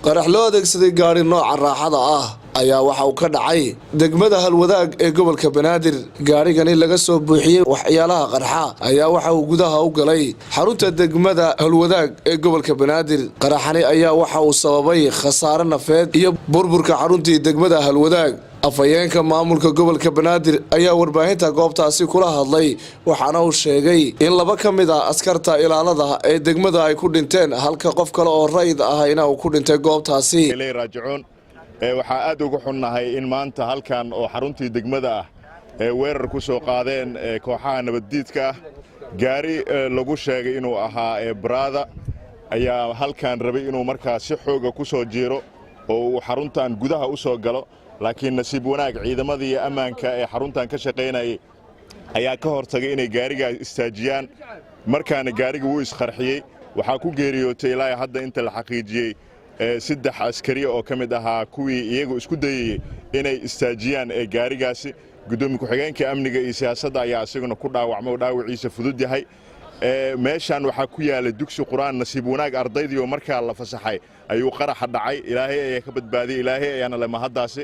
qarax loo adeegsaday gaari nooca raaxada ah ayaa waxa uu ka dhacay degmada Halwadaag ee gobolka Banaadir. gaarigani laga soo buuxiyay waxyaalaha qarxa ayaa waxa uu gudaha u galay xarunta degmada Halwadaag ee gobolka Banaadir. qaraxani ayaa waxa uu sababay khasaare nafeed iyo burburka xaruntii degmada Halwadaag. afayeenka maamulka gobolka Banaadir ayaa warbaahinta goobtaasi kula hadlay waxaana uu sheegay in laba ka mid ah askarta ilaalada ee degmada ay ku dhinteen halka qof kale oo rayd ah uu ku dhintay goobtaasi. waxaa aad ugu xunnahay in maanta halkan oo xaruntii degmada ah weerar ku soo qaadeen kooxaha nabaddiidka ah. gaari lagu sheegay inuu ahaa Brada ayaa halkan rabay inuu markaa si xooga ku soo jiiro oo uu xaruntan gudaha u soo galo, laakiin nasiib wanaag ciidamadii ammaanka ee xaruntan ka shaqeynayay ayaa ka hortagay inay gaariga istaajiyaan. markaana gaariga wuu isqarxiyay. waxaa ku geeriyootay ilaa hadda inta la xaqiijiyay 3 askari oo ka mid ahaa kuwii iyagu isku dayay inay istaajiyaan gaarigaasi. gudoomiye ku-xigeenka amniga iyo siyaasadda ayaa isaguna ku dhaawacmay oo dhaawaciisa fudud yahay. meeshan waxaa ku yaala dugsi quraan. nasiib wanaag ardaydii oo markaa la fasaxay ayuu qaraxa dhacay. ilaahay ayaa ka badbaadiyay, ilaahay ayaana leh mahaddaasi.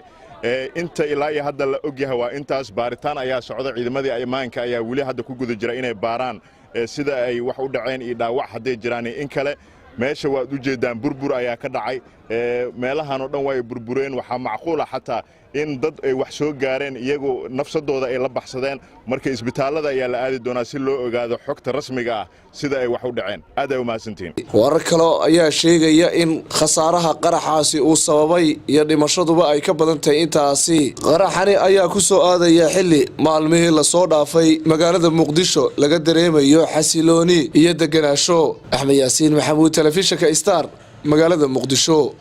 inta ilaa iyo hadda la ogyahay waa intaas. baaritaan ayaa socda. ciidamadii ammaanka ayaa weli hadda ku guda jira inay baaraan sida ay wax u dhaceen iyo dhaawac hadday jiraan in kale. meesha waad u jeedaan burbur ayaa ka dhacay. meelahan oo dhan way burbureen. waxaa macquul ah xataa in dad ay wax soo gaareen iyagu nafsadooda ay la baxsadeen. marka isbitaalada ayaa la aadi doonaa si loo ogaado xogta rasmiga ah sida ay wax u dhaceen. aad ay u mahadsantihiin. warar kale ayaa sheegaya in khasaaraha qaraxaasi uu sababay iyo dhimashaduba ay ka badan tahay intaasi. qaraxani ayaa ku soo aadaya xilli maalmihii la soo dhaafay magaalada Muqdisho laga dareemayo xasilooni iyo deganaansho. Axmed Yaasiin Maxamuud, Telefishinka Star, magaalada Muqdisho.